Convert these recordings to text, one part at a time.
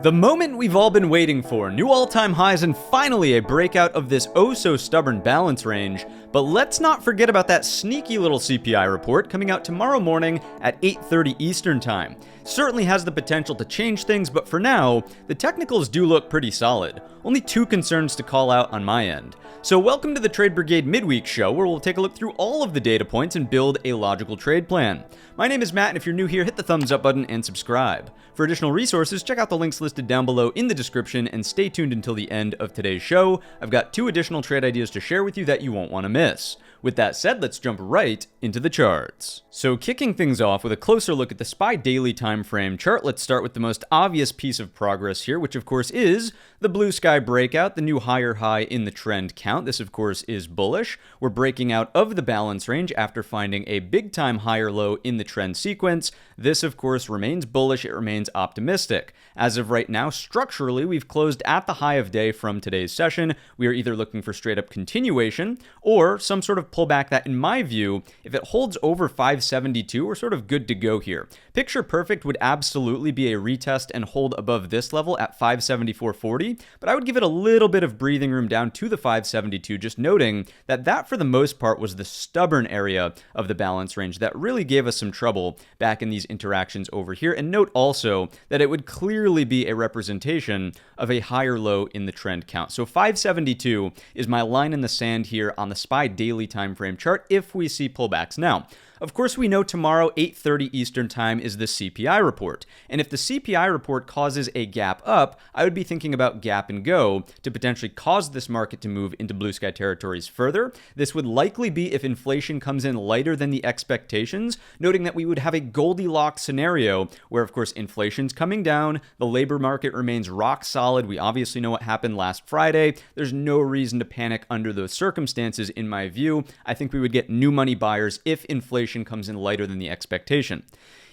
The moment we've all been waiting for, new all-time highs and finally a breakout of this oh-so-stubborn balance range. But let's not forget about that sneaky little CPI report coming out tomorrow morning at 8:30 Eastern Time. Certainly has the potential to change things, but for now, the technicals do look pretty solid. Only two concerns to call out on my end. So welcome to the Trade Brigade Midweek Show, where we'll take a look through all of the data points and build a logical trade plan. My name is Matt, and if you're new here, hit the thumbs up button and subscribe. For additional resources, check out the links listed down below in the description, and stay tuned until the end of today's show. I've got two additional trade ideas to share with you that you won't want to miss. With that said, let's jump right into the charts. So kicking things off with a closer look at the SPY daily time frame chart, let's start with the most obvious piece of progress here, which of course is the blue sky breakout, the new higher high in the trend count. This of course is bullish. We're breaking out of the balance range after finding a big time higher low in the trend sequence. This of course remains bullish, it remains optimistic. As of right now, structurally, we've closed at the high of day from today's session. We are either looking for straight up continuation or some sort of pullback that, in my view, if it holds over 572, we're sort of good to go here. Picture perfect would absolutely be a retest and hold above this level at 574.40, but I would give it a little bit of breathing room down to the 572, just noting that that for the most part was the stubborn area of the balance range that really gave us some trouble back in these interactions over here. And note also that it would clearly be a representation of a higher low in the trend count. So 572 is my line in the sand here on the SPY daily time frame chart if we see pullbacks. Now, of course, we know tomorrow, 8:30 Eastern Time, is the CPI report. And if the CPI report causes a gap up, I would be thinking about gap and go to potentially cause this market to move into blue sky territories further. This would likely be if inflation comes in lighter than the expectations, noting that we would have a Goldilocks scenario where, of course, inflation's coming down, the labor market remains rock solid. We obviously know what happened last Friday. There's no reason to panic under those circumstances, in my view. I think we would get new money buyers if inflation comes in lighter than the expectation.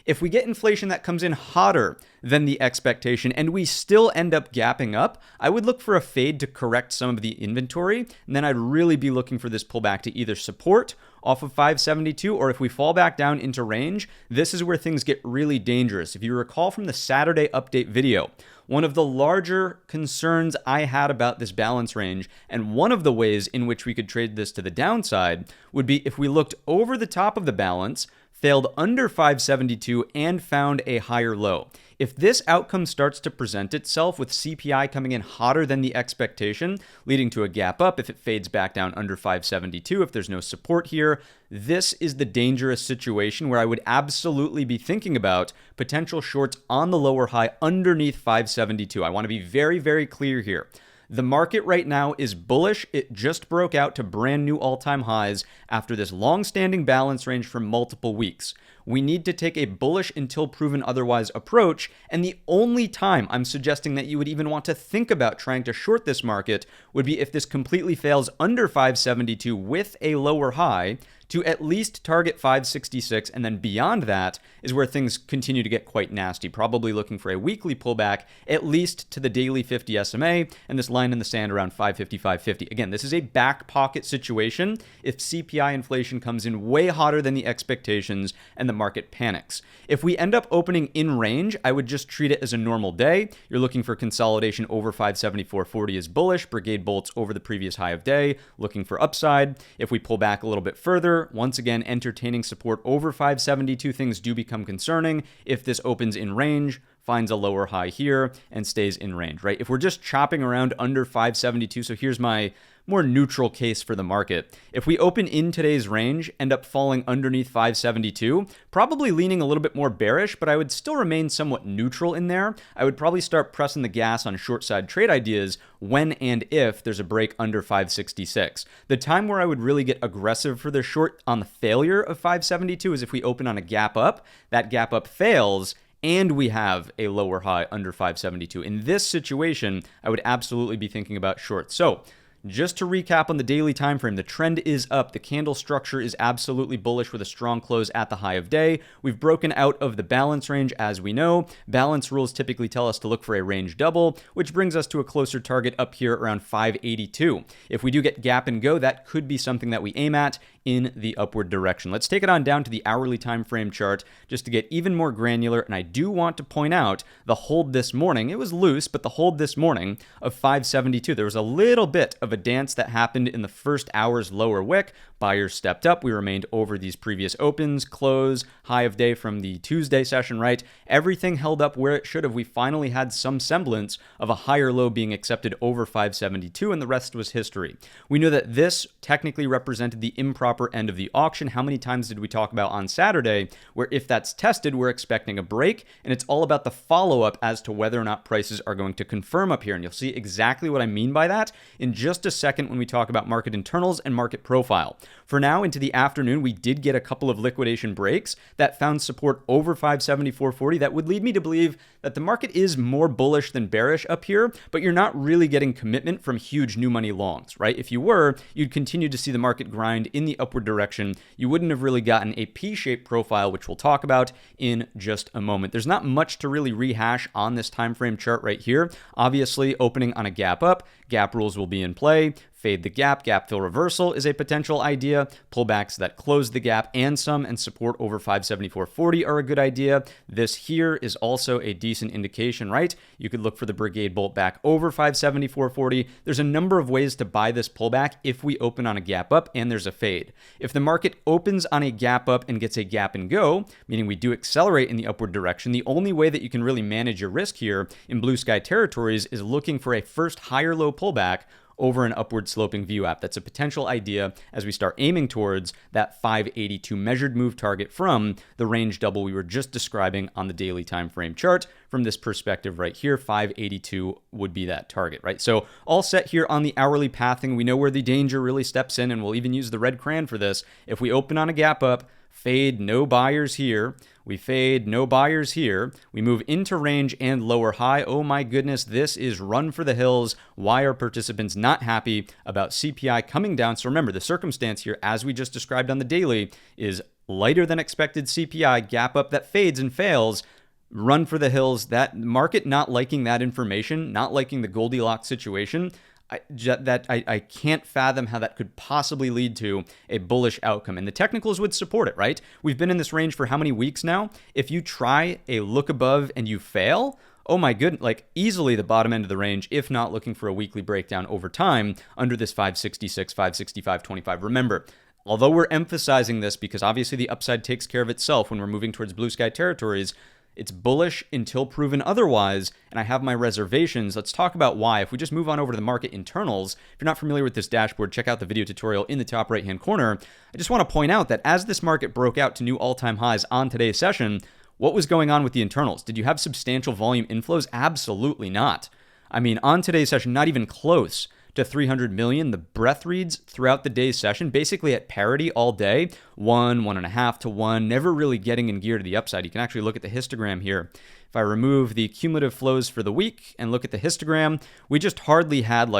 If we get inflation that comes in hotter than the expectation and we still end up gapping up, I would look for a fade to correct some of the inventory, and then I'd really be looking for this pullback to either support off of 572, or if we fall back down into range, this is where things get really dangerous. If you recall from the Saturday update video, one of the larger concerns I had about this balance range, and one of the ways in which we could trade this to the downside, would be if we looked over the top of the balance, failed under 572, and found a higher low. If this outcome starts to present itself with CPI coming in hotter than the expectation, leading to a gap up, if it fades back down under 572, if there's no support here, this is the dangerous situation where I would absolutely be thinking about potential shorts on the lower high underneath 572. I want to be very, very clear here. The market right now is bullish. It just broke out to brand new all-time highs after this long-standing balance range for multiple weeks. We need to take a bullish until proven otherwise approach, and the only time I'm suggesting that you would even want to think about trying to short this market would be if this completely fails under 572 with a lower high to at least target 566, and then beyond that is where things continue to get quite nasty, probably looking for a weekly pullback at least to the daily 50 SMA and this line in the sand around 550, 550. Again, this is a back pocket situation if CPI inflation comes in way hotter than the expectations and the market panics. If we end up opening in range, I would just treat it as a normal day. You're looking for consolidation over 574.40 is bullish. Brigade bolts over the previous high of day, looking for upside. If we pull back a little bit further, once again, entertaining support over 572, things do become concerning. If this opens in range, finds a lower high here, and stays in range, right? If we're just chopping around under 572, so here's my more neutral case for the market. If we open in today's range, end up falling underneath 572, probably leaning a little bit more bearish, but I would still remain somewhat neutral in there. I would probably start pressing the gas on short side trade ideas when and if there's a break under 566. The time where I would really get aggressive for the short on the failure of 572 is if we open on a gap up, that gap up fails, and we have a lower high under 572. In this situation, I would absolutely be thinking about shorts. So just to recap on the daily time frame, the trend is up. The candle structure is absolutely bullish with a strong close at the high of day. We've broken out of the balance range, as we know. Balance rules typically tell us to look for a range double, which brings us to a closer target up here around 582. If we do get gap and go, that could be something that we aim at. in the upward direction. Let's take it on down to the hourly time frame chart just to get even more granular. And I do want to point out the hold this morning. It was loose, but the hold this morning of 572. There was a little bit of a dance that happened in the first hour's lower wick. Buyers stepped up. We remained over these previous opens, close, high of day from the Tuesday session, right? Everything held up where it should have. We finally had some semblance of a higher low being accepted over 572, and the rest was history. We know that this technically represented the improper end of the auction. How many times did we talk about on Saturday where if that's tested, we're expecting a break, and it's all about the follow-up as to whether or not prices are going to confirm up here. And you'll see exactly what I mean by that in just a second when we talk about market internals and market profile. For now, into the afternoon, we did get a couple of liquidation breaks that found support over 574.40. That would lead me to believe that the market is more bullish than bearish up here, but you're not really getting commitment from huge new money longs, right? If you were, you'd continue to see the market grind in the upward direction. You wouldn't have really gotten a P-shaped profile, which we'll talk about in just a moment. There's not much to really rehash on this time frame chart right here. Obviously, opening on a gap up, gap rules will be in play. Fade the gap, gap fill reversal is a potential idea. Pullbacks that close the gap and support over 574.40 are a good idea. This here is also a decent indication, right? You could look for the Brigade bolt back over 574.40. There's a number of ways to buy this pullback if we open on a gap up and there's a fade. If the market opens on a gap up and gets a gap and go, meaning we do accelerate in the upward direction, the only way that you can really manage your risk here in blue sky territories is looking for a first higher low pullback over an upward sloping view app. That's a potential idea as we start aiming towards that 582 measured move target from the range double we were just describing on the daily time frame chart. From this perspective right here, 582 would be that target, right? So all set here on the hourly pathing. We know where the danger really steps in, and we'll even use the red crayon for this. If we open on a gap up, fade, no buyers here. We fade, no buyers here. We move into range and lower high. Oh my goodness, this is run for the hills. Why are participants not happy about CPI coming down? So remember, the circumstance here, as we just described on the daily, is lighter than expected CPI, gap up that fades and fails. Run for the hills. That market not liking that information, not liking the Goldilocks situation, I can't fathom how that could possibly lead to a bullish outcome. And the technicals would support it, right? We've been in this range for how many weeks now? If you try a look above and you fail, oh my goodness, like easily the bottom end of the range, if not looking for a weekly breakdown over time under this 566, 565.25. Remember, although we're emphasizing this because obviously the upside takes care of itself when we're moving towards blue sky territories, it's bullish until proven otherwise, and I have my reservations. Let's talk about why. If we just move on over to the market internals, if you're not familiar with this dashboard, check out the video tutorial in the top right-hand corner. I just want to point out that as this market broke out to new all-time highs on today's session, what was going on with the internals? Did you have substantial volume inflows? Absolutely not. I mean, on today's session, not even close to 300 million. The breadth reads throughout the day's session, basically at parity all day, 1.5 to 1, never really getting in gear to the upside. You can actually look at the histogram here. If I remove the cumulative flows for the week and look at the histogram, we just hardly had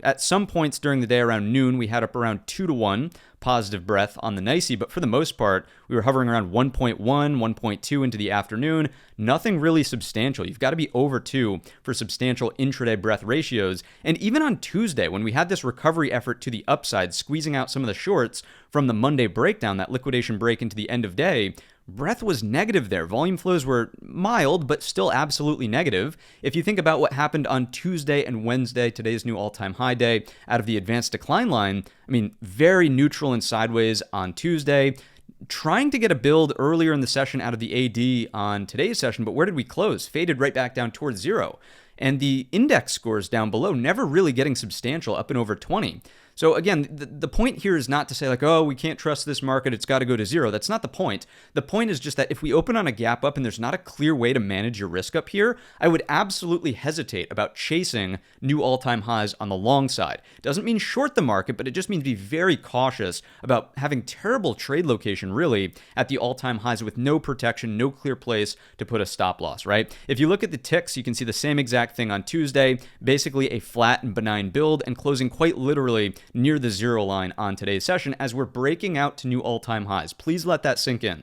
at some points during the day around noon, we had up around 2 to 1 positive breadth on the NYSE, but for the most part, we were hovering around 1.1, 1.2 into the afternoon. Nothing really substantial. You've got to be over 2 for substantial intraday breadth ratios. And even on Tuesday, when we had this recovery effort to the upside, squeezing out some of the shorts from the Monday breakdown, that liquidation break into the end of day, breadth was negative there. Volume flows were mild, but still absolutely negative. If you think about what happened on Tuesday and Wednesday, today's new all-time high day, out of the advanced decline line, I mean, very neutral and sideways on Tuesday, trying to get a build earlier in the session out of the AD on today's session, but where did we close? Faded right back down towards 0. And the index scores down below, never really getting substantial, up and over 20. So again, the point here is not to say oh, we can't trust this market, it's got to go to 0. That's not the point. The point is just that if we open on a gap up and there's not a clear way to manage your risk up here, I would absolutely hesitate about chasing new all-time highs on the long side. Doesn't mean short the market, but it just means be very cautious about having terrible trade location really at the all-time highs with no protection, no clear place to put a stop loss, right? If you look at the ticks, you can see the same exact thing on Tuesday, basically a flat and benign build and closing quite literally near the 0 line on today's session as we're breaking out to new all-time highs. Please let that sink in.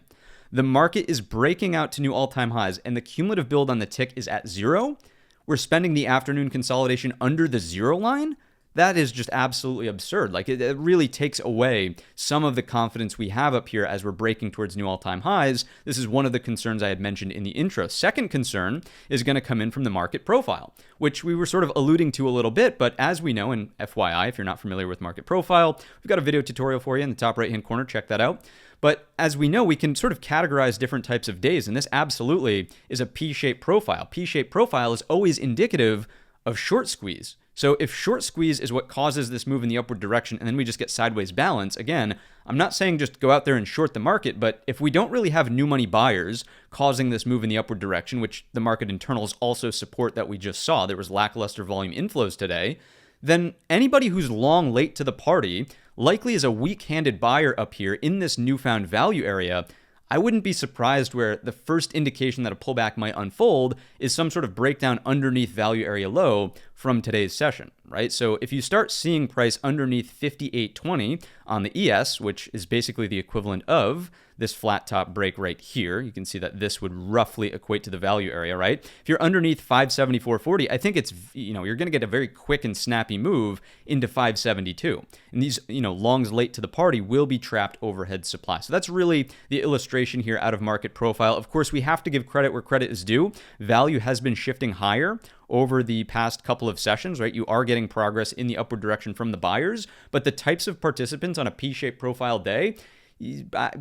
The market is breaking out to new all-time highs and the cumulative build on the tick is at 0. We're spending the afternoon consolidation under the 0 line. that is just absolutely absurd. Like it really takes away some of the confidence we have up here as we're breaking towards new all-time highs. This is one of the concerns I had mentioned in the intro. Second concern is going to come in from the market profile, which we were sort of alluding to a little bit, but as we know, and FYI, if you're not familiar with market profile, we've got a video tutorial for you in the top right-hand corner. Check that out. But as we know, we can sort of categorize different types of days, and this absolutely is a P-shaped profile. P-shaped profile is always indicative of short squeeze. So if short squeeze is what causes this move in the upward direction and then we just get sideways balance, again, I'm not saying just go out there and short the market, but if we don't really have new money buyers causing this move in the upward direction, which the market internals also support that we just saw, there was lackluster volume inflows today, then anybody who's long late to the party likely is a weak-handed buyer up here in this newfound value area. I wouldn't be surprised where the first indication that a pullback might unfold is some sort of breakdown underneath value area low from today's session, right? So if you start seeing price underneath 58.20 on the ES, which is basically the equivalent of this flat top break right here, you can see that this would roughly equate to the value area, right? If you're underneath 574.40, I think it's, you're going to get a very quick and snappy move into 572. And these, longs late to the party will be trapped overhead supply. So that's really the illustration here out of market profile. Of course, we have to give credit where credit is due. Value has been shifting higher over the past couple of sessions, right? You are getting progress in the upward direction from the buyers, but the types of participants on a P-shaped profile day,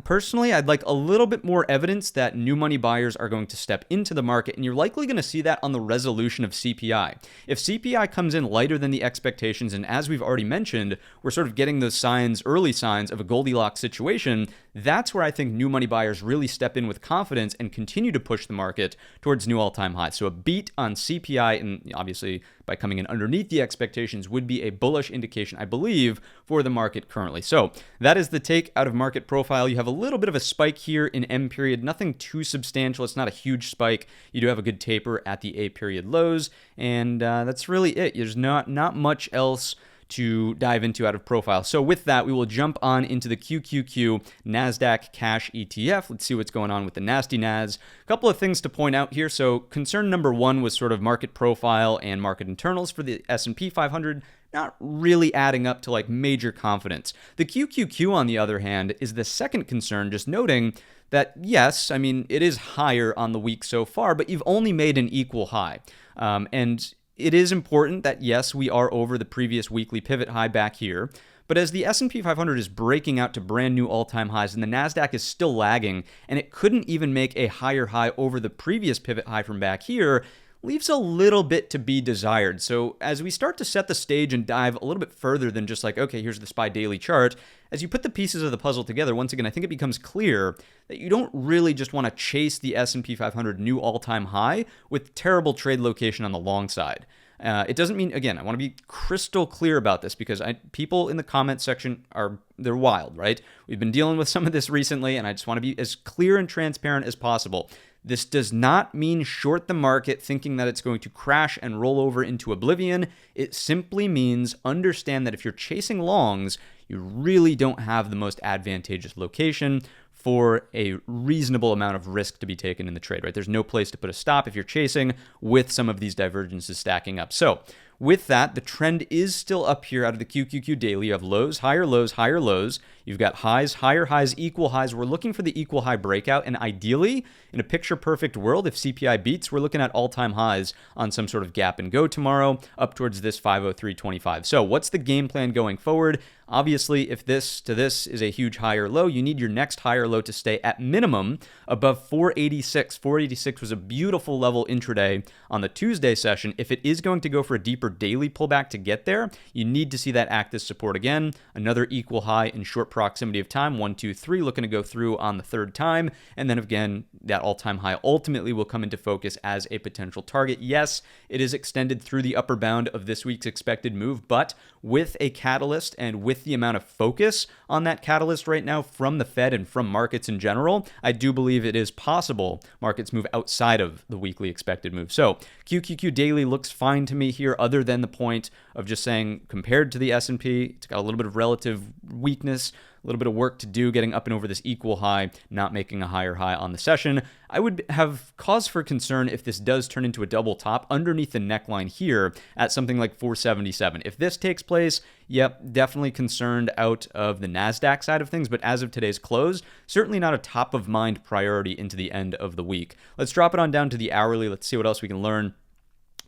personally, I'd like a little bit more evidence that new money buyers are going to step into the market, and you're likely going to see that on the resolution of CPI. If CPI comes in lighter than the expectations, and as we've already mentioned, we're sort of getting those signs, early signs of a Goldilocks situation, that's where I think new money buyers really step in with confidence and continue to push the market towards new all-time highs. So a beat on CPI, and obviously by coming in underneath the expectations, would be a bullish indication, I believe, for the market currently. So that is the take out of market profile. You have a little bit of a spike here in M period, nothing too substantial. It's not a huge spike. You do have a good taper at the A period lows, and that's really it. There's not much else to dive into out of profile. So with that, we will jump on into the QQQ NASDAQ cash ETF. Let's see what's going on with the nasty Nas. A couple of things to point out here. So concern number one was sort of market profile and market internals for the S&P 500. Not really adding up to like major confidence. The QQQ, on the other hand, is the second concern, just noting that yes, I mean, it is higher on the week so far, but you've only made an equal high. And it is important that, yes, we are over the previous weekly pivot high back here, but as the S&P 500 is breaking out to brand new all-time highs and the NASDAQ is still lagging, and it couldn't even make a higher high over the previous pivot high from back here, leaves a little bit to be desired. So as we start to set the stage and dive a little bit further than just like, okay, here's the SPY daily chart, as you put the pieces of the puzzle together, once again, I think it becomes clear that you don't really just want to chase the S&P 500 new all-time high with terrible trade location on the long side. It doesn't mean, again, I want to be crystal clear about this because people in the comment section they're wild, right? We've been dealing with some of this recently, and I just want to be as clear and transparent as possible. This does not mean short the market thinking that it's going to crash and roll over into oblivion. It simply means understand that if you're chasing longs, you really don't have the most advantageous location for a reasonable amount of risk to be taken in the trade, right? There's no place to put a stop if you're chasing with some of these divergences stacking up. So with that, the trend is still up here out of the QQQ daily. You have lows, higher lows, higher lows. You've got highs, higher highs, equal highs. We're looking for the equal high breakout. And ideally, in a picture perfect world, if CPI beats, we're looking at all-time highs on some sort of gap and go tomorrow up towards this 503.25. So what's the game plan going forward? Obviously, if this to this is a huge higher low, you need your next higher low to stay at minimum above 486. 486 was a beautiful level intraday on the Tuesday session. If it is going to go for a deeper daily pullback to get there, you need to see that act as support again. Another equal high in short proximity of time, 1, 2, 3, looking to go through on the third time. And then again, that all-time high ultimately will come into focus as a potential target. Yes, it is extended through the upper bound of this week's expected move, but with a catalyst and with the amount of focus on that catalyst right now from the Fed and from markets in general, I do believe it is possible markets move outside of the weekly expected move. So QQQ daily looks fine to me here, other than the point of just saying compared to the S&P, it's got a little bit of relative weakness. A little bit of work to do getting up and over this equal high, not making a higher high on the session. I would have cause for concern if this does turn into a double top underneath the neckline here at something like 477. If this takes place, yep, definitely concerned out of the NASDAQ side of things, but as of today's close, certainly not a top of mind priority into the end of the week. Let's drop it on down to the hourly. Let's see what else we can learn.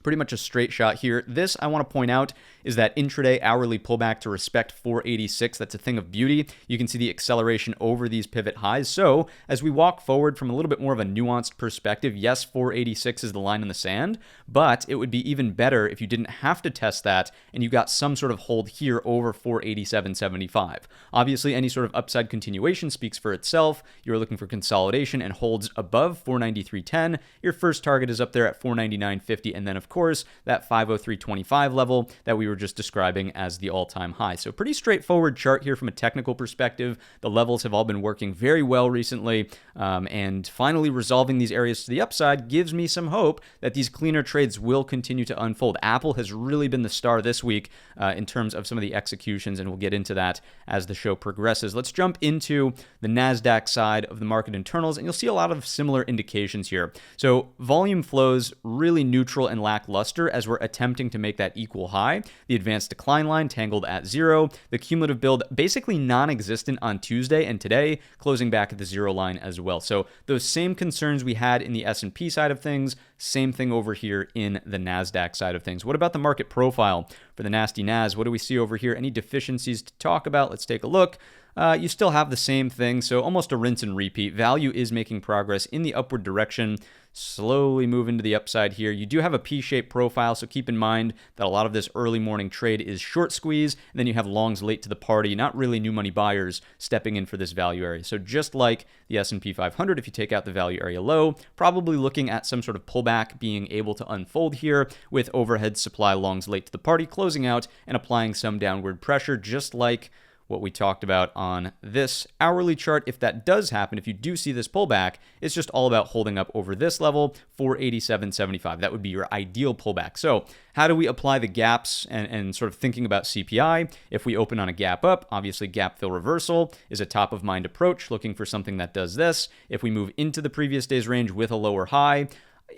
Pretty much a straight shot here. This, I want to point out, is that intraday hourly pullback to respect 486. That's a thing of beauty. You can see the acceleration over these pivot highs. So as we walk forward from a little bit more of a nuanced perspective, yes, 486 is the line in the sand, but it would be even better if you didn't have to test that and you got some sort of hold here over 487.75. Obviously, any sort of upside continuation speaks for itself. You're looking for consolidation and holds above 493.10. Your first target is up there at 499.50, and then of course that 503.25 level that we were just describing as the all-time high. So pretty straightforward chart here from a technical perspective. The levels have all been working very well recently, and finally resolving these areas to the upside gives me some hope that these cleaner trades will continue to unfold. Apple has really been the star this week in terms of some of the executions, and we'll get into that as the show progresses. Let's jump into the NASDAQ side of the market internals, and you'll see a lot of similar indications here. So volume flows really neutral and lackluster as we're attempting to make that equal high. The advanced decline line tangled at 0. The cumulative build basically non-existent on Tuesday, and today closing back at the 0 line as well. So those same concerns we had in the S&P side of things, same thing over here in the NASDAQ side of things. What about the market profile for the nasty NAS? What do we see over here? Any deficiencies to talk about? Let's take a look. You still have the same thing, so almost a rinse and repeat. Value is making progress in the upward direction, slowly moving to the upside here. You do have a P-shaped profile, so keep in mind that a lot of this early morning trade is short squeeze, and then you have longs late to the party, not really new money buyers stepping in for this value area. So just like the S&P 500, if you take out the value area low, probably looking at some sort of pullback being able to unfold here with overhead supply longs late to the party closing out and applying some downward pressure, just like what we talked about on this hourly chart. If that does happen, if you do see this pullback, it's just all about holding up over this level, 487.75. That would be your ideal pullback. So how do we apply the gaps and sort of thinking about CPI? If we open on a gap up, obviously gap fill reversal is a top of mind approach, looking for something that does this. If we move into the previous day's range with a lower high,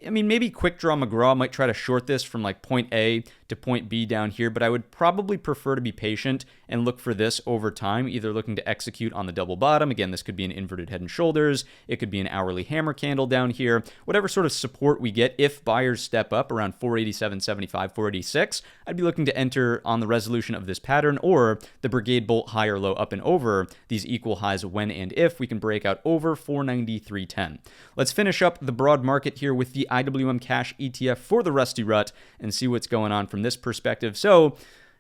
I mean, maybe Quick Draw McGraw might try to short this from like point A to point B down here, but I would probably prefer to be patient and look for this over time, either looking to execute on the double bottom. Again, this could be an inverted head and shoulders. It could be an hourly hammer candle down here. Whatever sort of support we get, if buyers step up around 487.75, 486, I'd be looking to enter on the resolution of this pattern or the Brigade bolt high or low up and over these equal highs when and if we can break out over 493.10. Let's finish up the broad market here with the IWM cash ETF for the Rusty Rut and see what's going on from this perspective. So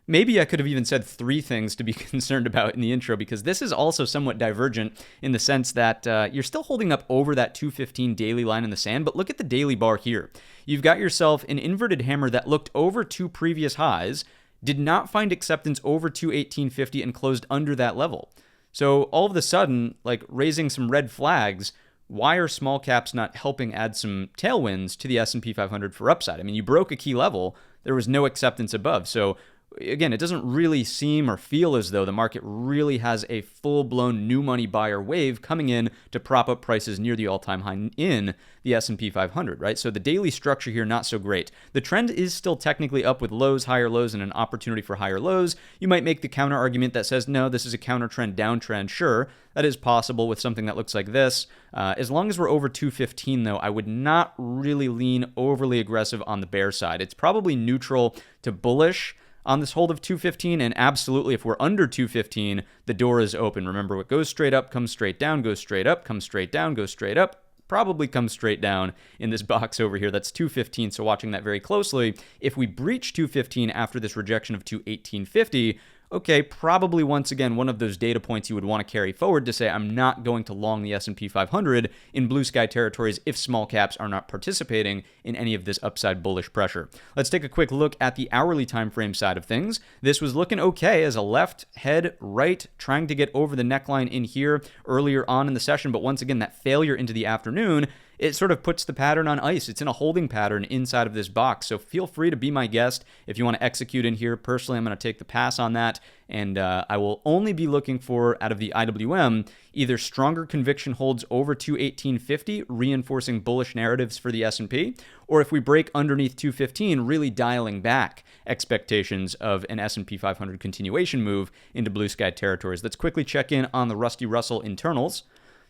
maybe I could have even said 3 things to be concerned about in the intro, because this is also somewhat divergent in the sense that you're still holding up over that 215 daily line in the sand, but look at the daily bar here. You've got yourself an inverted hammer that looked over 2 previous highs, did not find acceptance over 218.50 and closed under that level. So all of a sudden, like raising some red flags. Why are small caps not helping add some tailwinds to the S&P 500 for upside? I mean, you broke a key level. There was no acceptance above. So again, it doesn't really seem or feel as though the market really has a full-blown new money buyer wave coming in to prop up prices near the all-time high in the S&P 500, right? So the daily structure here, not so great. The trend is still technically up with lows, higher lows, and an opportunity for higher lows. You might make the counter argument that says, no, this is a counter trend, downtrend. Sure, that is possible with something that looks like this. As long as we're over 215, though, I would not really lean overly aggressive on the bear side. It's probably neutral to bullish on this hold of 215, and absolutely if we're under 215, the door is open. Remember, what goes straight up comes straight down, goes straight up, comes straight down, goes straight up, probably comes straight down in this box over here. That's 215, so watching that very closely. If we breach 215 after this rejection of 218.50, okay, probably once again one of those data points you would want to carry forward to say I'm not going to long the S&P 500 in blue sky territories if small caps are not participating in any of this upside bullish pressure. Let's take a quick look at the hourly time frame side of things. This was looking okay as a left head right, trying to get over the neckline in here earlier on in the session, but once again that failure into the afternoon. it sort of puts the pattern on ice. It's in a holding pattern inside of this box. So feel free to be my guest if you want to execute in here. Personally, I'm going to take the pass on that. And I will only be looking for, out of the IWM, either stronger conviction holds over 218.50, reinforcing bullish narratives for the S&P, or if we break underneath 215, really dialing back expectations of an S&P 500 continuation move into blue sky territories. Let's quickly check in on the Rusty Russell internals.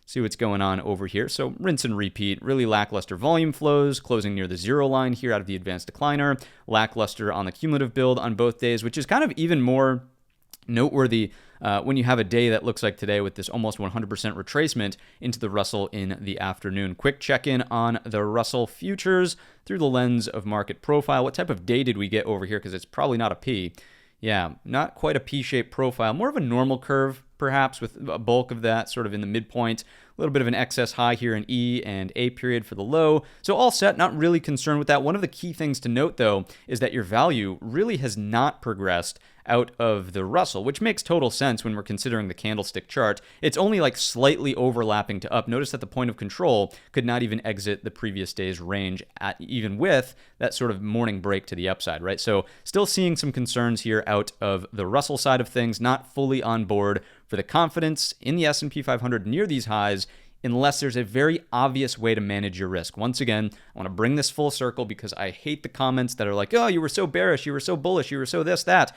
See what's going on over here. So rinse and repeat, really lackluster volume flows, closing near the zero line here out of the advanced decliner, lackluster on the cumulative build on both days, which is kind of even more noteworthy when you have a day that looks like today with this almost 100% retracement into the Russell in the afternoon. Quick check-in on the Russell futures through the lens of market profile. What type of day did we get over here? Because it's probably not a P. Yeah, not quite a P-shaped profile. More of a normal curve, perhaps, with a bulk of that sort of in the midpoint. A little bit of an excess high here in E and A period for the low. So all set, not really concerned with that. One of the key things to note, though, is that your value really has not progressed out of the Russell, which makes total sense when we're considering the candlestick chart. It's only like slightly overlapping to up. Notice that the point of control could not even exit the previous day's range, even with that sort of morning break to the upside, right? So still seeing some concerns here out of the Russell side of things, not fully on board for the confidence in the S&P 500 near these highs, unless there's a very obvious way to manage your risk. Once again, I want to bring this full circle because I hate the comments that are like, oh, you were so bearish, you were so bullish, you were so this, that.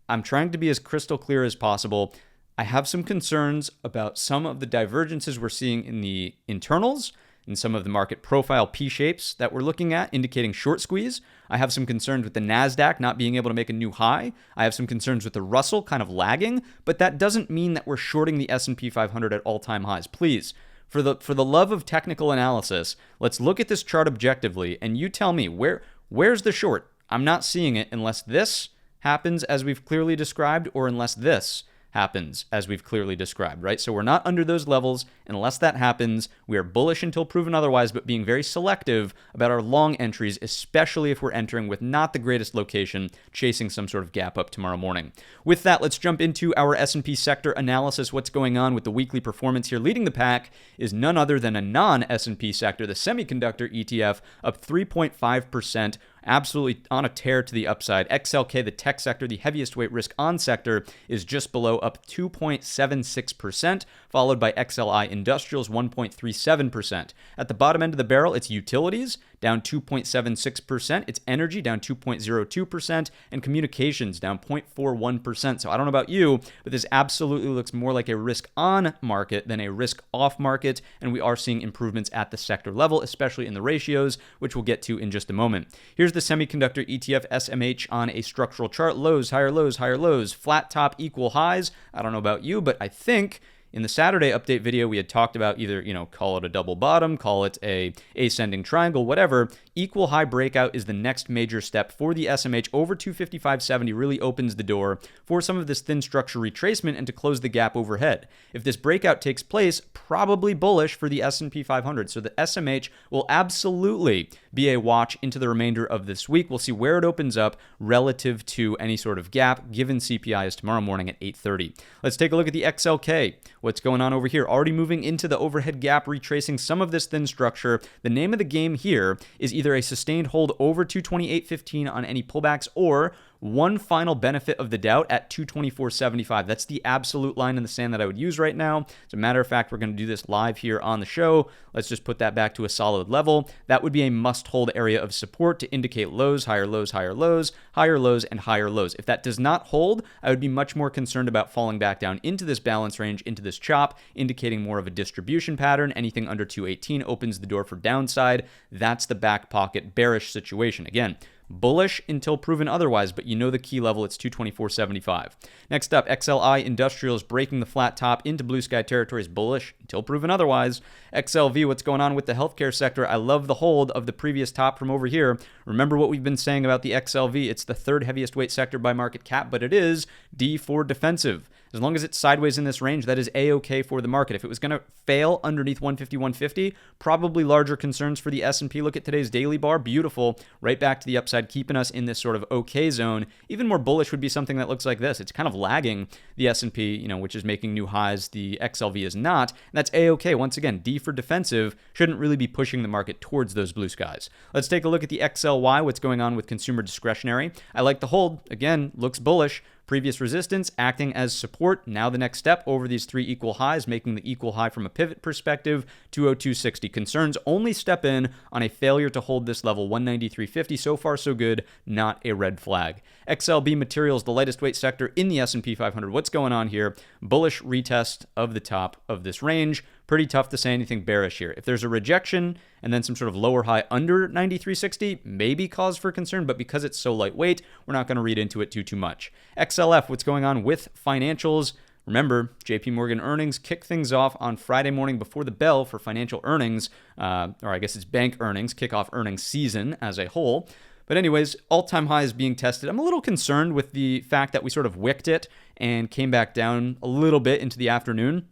I'm trying to be as crystal clear as possible. I have some concerns about some of the divergences we're seeing in the internals and some of the market profile P-shapes that we're looking at, indicating short squeeze. I have some concerns with the NASDAQ not being able to make a new high. I have some concerns with the Russell kind of lagging, but that doesn't mean that we're shorting the S&P 500 at all-time highs. Please, for the love of technical analysis, let's look at this chart objectively, and you tell me, where's the short? I'm not seeing it unless this happens as we've clearly described, or unless this happens as we've clearly described, right? So we're not under those levels. Unless that happens, we are bullish until proven otherwise, but being very selective about our long entries, especially if we're entering with not the greatest location, chasing some sort of gap up tomorrow morning. With that, let's jump into our S&P sector analysis. What's going on with the weekly performance here? Leading the pack is none other than a non-S&P sector, the semiconductor ETF, up 3.5%. Absolutely on a tear to the upside. XLK, the tech sector, the heaviest weight risk on sector, is just below, up 2.76%, followed by XLI Industrials, 1.37%. At the bottom end of the barrel, it's utilities, down 2.76%. It's energy, down 2.02%, and communications, down 0.41%. So I don't know about you, but this absolutely looks more like a risk-on market than a risk-off market, and we are seeing improvements at the sector level, especially in the ratios, which we'll get to in just a moment. Here's the semiconductor ETF SMH on a structural chart. Lows, higher lows, higher lows, flat top, equal highs. I don't know about you, but I think in the Saturday update video, we had talked about either, call it a double bottom, call it a ascending triangle, whatever. Equal high breakout is the next major step for the SMH. Over 255.70 really opens the door for some of this thin structure retracement and to close the gap overhead. If this breakout takes place, probably bullish for the S&P 500. So the SMH will absolutely be a watch into the remainder of this week. We'll see where it opens up relative to any sort of gap, given CPI is tomorrow morning at 8:30. Let's take a look at the XLK. What's going on over here? Already moving into the overhead gap, retracing some of this thin structure. The name of the game here is either a sustained hold over 228.15 on any pullbacks, or one final benefit of the doubt at 224.75. That's the absolute line in the sand that I would use right now. As a matter of fact, we're going to do this live here on the show. Let's just put that back to a solid level. That would be a must-hold area of support to indicate lows, higher lows, higher lows, higher lows, and higher lows. If that does not hold, I would be much more concerned about falling back down into this balance range, into this chop, indicating more of a distribution pattern. Anything under 218 opens the door for downside. That's the back pocket bearish situation. Again, bullish until proven otherwise, but you know the key level, it's 224.75. Next up, XLI Industrials breaking the flat top into blue sky territories, bullish until proven otherwise. XLV, what's going on with the healthcare sector? I love the hold of the previous top from over here. Remember what we've been saying about the XLV. It's the third heaviest weight sector by market cap, but it is D for defensive. As long as it's sideways in this range, that is A-okay for the market. If it was going to fail underneath 150, 150, probably larger concerns for the S&P. Look at today's daily bar. Beautiful. Right back to the upside, keeping us in this sort of okay zone. Even more bullish would be something that looks like this. It's kind of lagging the S&P, which is making new highs. The XLV is not. And that's A-okay. Once again, D for defensive shouldn't really be pushing the market towards those blue skies. Let's take a look at the XLY, what's going on with consumer discretionary. I like the hold. Again, looks bullish. Previous resistance acting as support. Now the next step over these three equal highs, making the equal high from a pivot perspective, 202.60. Concerns only step in on a failure to hold this level, 193.50. So far, so good. Not a red flag. XLB Materials, the lightest weight sector in the S&P 500. What's going on here? Bullish retest of the top of this range. Pretty tough to say anything bearish here. If there's a rejection and then some sort of lower high under 93.60, maybe cause for concern, but because it's so lightweight, we're not going to read into it too much. XLF, what's going on with financials? Remember, JP Morgan earnings kick things off on Friday morning before the bell for financial earnings, or I guess it's bank earnings, kickoff earnings season as a whole. But anyways, all-time high is being tested. I'm a little concerned with the fact that we sort of wicked it and came back down a little bit into the afternoon.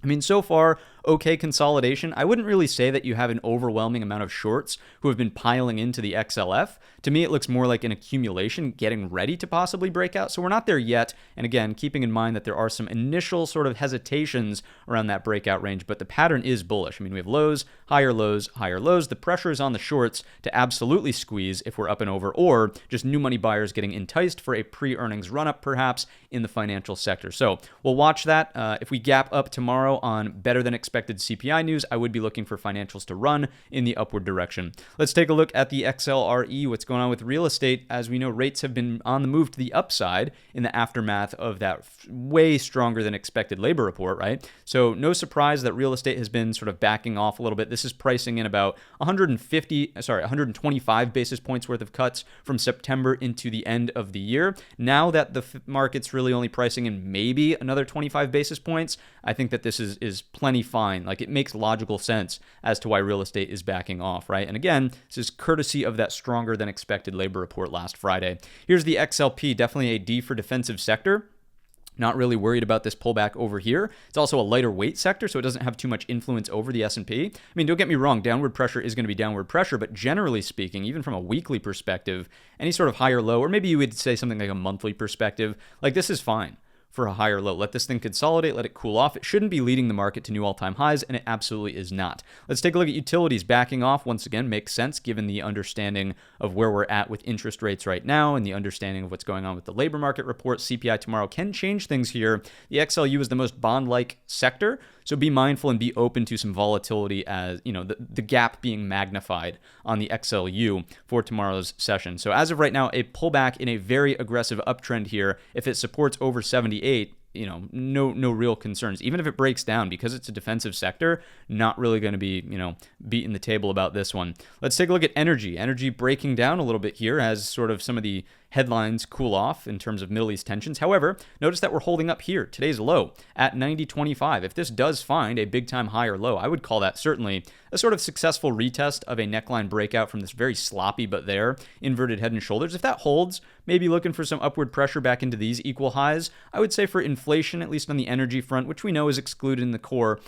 I mean, so far, okay consolidation. I wouldn't really say that you have an overwhelming amount of shorts who have been piling into the XLF. To me, it looks more like an accumulation getting ready to possibly break out. So we're not there yet. And again, keeping in mind that there are some initial sort of hesitations around that breakout range, but the pattern is bullish. I mean, we have lows, higher lows, higher lows. The pressure is on the shorts to absolutely squeeze if we're up and over, or just new money buyers getting enticed for a pre-earnings run-up perhaps in the financial sector. So we'll watch that. If we gap up tomorrow on better than expected CPI news, I would be looking for financials to run in the upward direction. Let's take a look at the XLRE, what's going on with real estate. As we know, rates have been on the move to the upside in the aftermath of that way stronger than expected labor report, right? So no surprise that real estate has been sort of backing off a little bit. This is pricing in about 125 basis points worth of cuts from September into the end of the year. Now that the market's really only pricing in maybe another 25 basis points, I think that this is plenty fine. Like, it makes logical sense as to why real estate is backing off, right? And again, this is courtesy of that stronger than expected labor report last Friday. Here's the XLP, definitely a D for defensive sector. Not really worried about this pullback over here. It's also a lighter weight sector, so it doesn't have too much influence over the S&P. I mean, don't get me wrong, downward pressure is going to be downward pressure, but generally speaking, even from a weekly perspective, any sort of higher low, or maybe you would say something like a monthly perspective, like this is fine for a higher low. Let this thing consolidate, let it cool off. It shouldn't be leading the market to new all-time highs, and it absolutely is not. Let's take a look at utilities. Backing off, once again, makes sense given the understanding of where we're at with interest rates right now and the understanding of what's going on with the labor market report. CPI tomorrow can change things here. The XLU is the most bond-like sector, so be mindful and be open to some volatility as, the gap being magnified on the XLU for tomorrow's session. So as of right now, a pullback in a very aggressive uptrend here. If it supports over 78, no real concerns. Even if it breaks down, because it's a defensive sector, not really going to be, beating the table about this one. Let's take a look at energy. Energy breaking down a little bit here as sort of some of the headlines cool off in terms of Middle East tensions. However, notice that we're holding up here. Today's low at 90.25. If this does find a big time high or low, I would call that certainly a sort of successful retest of a neckline breakout from this very sloppy but there inverted head and shoulders. If that holds, maybe looking for some upward pressure back into these equal highs. I would say for inflation, at least on the energy front, which we know is excluded in the core,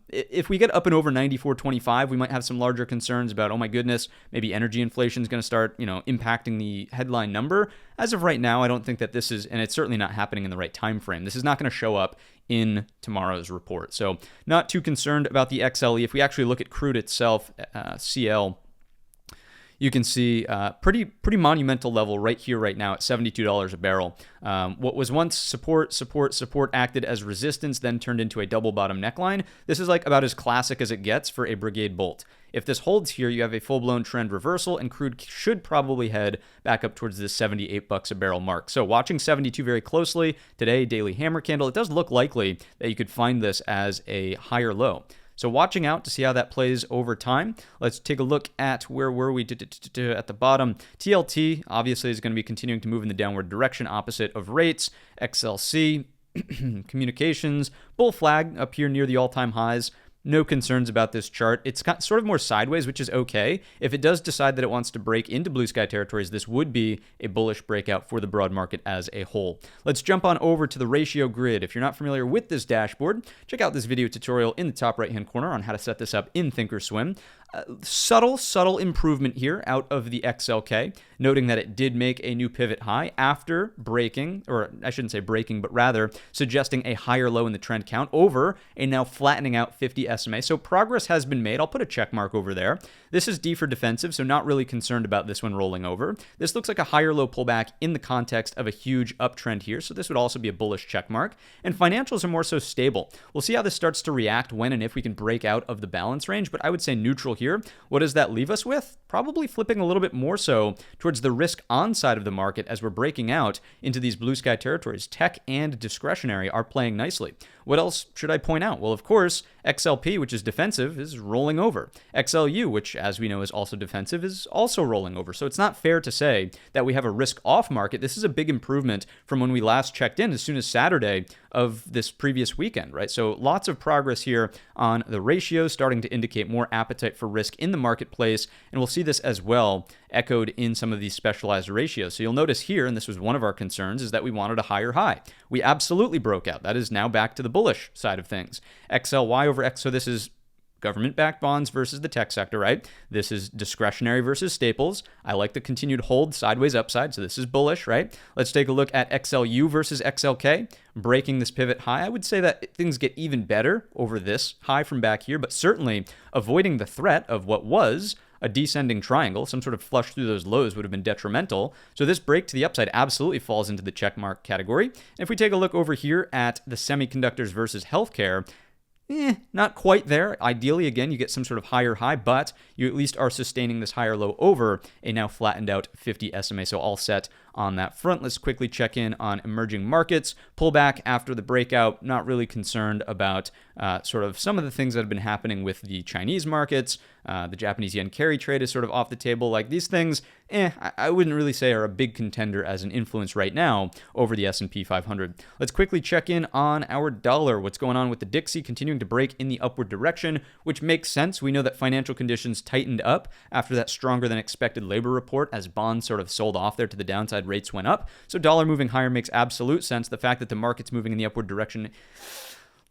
if we get up and over 94.25, we might have some larger concerns about, oh my goodness, maybe energy inflation is going to start, impacting the headline number. As of right now, I don't think that this is, and it's certainly not happening in the right time frame. This is not going to show up in tomorrow's report. So not too concerned about the XLE. If we actually look at crude itself, CL, you can see pretty monumental level right here, right now at $72 a barrel. What was once support acted as resistance, then turned into a double bottom neckline. This is like about as classic as it gets for a Brigade bolt. If this holds here, you have a full-blown trend reversal, and crude should probably head back up towards this $78 a barrel mark. So watching 72 very closely today, daily hammer candle, it does look likely that you could find this as a higher low. So watching out to see how that plays over time. Let's take a look at where were we at the bottom. TLT obviously is going to be continuing to move in the downward direction opposite of rates. XLC, communications, bull flag up here near the all-time highs. No concerns about this chart. It's got sort of more sideways, which is okay. If it does decide that it wants to break into blue sky territories, this would be a bullish breakout for the broad market as a whole. Let's jump on over to the ratio grid. If you're not familiar with this dashboard, check out this video tutorial in the top right-hand corner on how to set this up in Thinkorswim. Subtle improvement here out of the XLK, noting that it did make a new pivot high after breaking, or I shouldn't say breaking, but rather suggesting a higher low in the trend count over a now flattening out 50 SMA. So progress has been made. I'll put a check mark over there. This is D for defensive, so not really concerned about this one rolling over. This looks like a higher low pullback in the context of a huge uptrend here, so this would also be a bullish check mark. And financials are more so stable. We'll see how this starts to react when and if we can break out of the balance range, but I would say neutral here. What does that leave us with? Probably flipping a little bit more so towards the risk on side of the market as we're breaking out into these blue sky territories. Tech and discretionary are playing nicely. What else should I point out? Well, of course, XLP, which is defensive, is rolling over. XLU, which as we know is also defensive, is also rolling over. So it's not fair to say that we have a risk off market. This is a big improvement from when we last checked in as soon as Saturday of this previous weekend, right? So lots of progress here on the ratios, starting to indicate more appetite for risk in the marketplace. And we'll see this as well echoed in some of these specialized ratios. So you'll notice here, and this was one of our concerns, is that we wanted a higher high. We absolutely broke out. That is now back to the bullish side of things. XLY over X, so this is government-backed bonds versus the tech sector, right? This is discretionary versus staples. I like the continued hold sideways upside, so this is bullish, right? Let's take a look at XLU versus XLK, breaking this pivot high. I would say that things get even better over this high from back here, but certainly avoiding the threat of what was a descending triangle, some sort of flush through those lows would have been detrimental. So this break to the upside absolutely falls into the check mark category. And if we take a look over here at the semiconductors versus healthcare, not quite there. Ideally, again, you get some sort of higher high, but you at least are sustaining this higher low over a now flattened out 50 SMA. So all set on that front. Let's quickly check in on emerging markets. Pullback after the breakout. Not really concerned about sort of some of the things that have been happening with the Chinese markets. The Japanese yen carry trade is sort of off the table. Like these things, I wouldn't really say are a big contender as an influence right now over the S&P 500. Let's quickly check in on our dollar. What's going on with the Dixie continuing to break in the upward direction, which makes sense. We know that financial conditions tightened up after that stronger than expected labor report as bonds sort of sold off there to the downside, rates went up. So dollar moving higher makes absolute sense. The fact that the market's moving in the upward direction,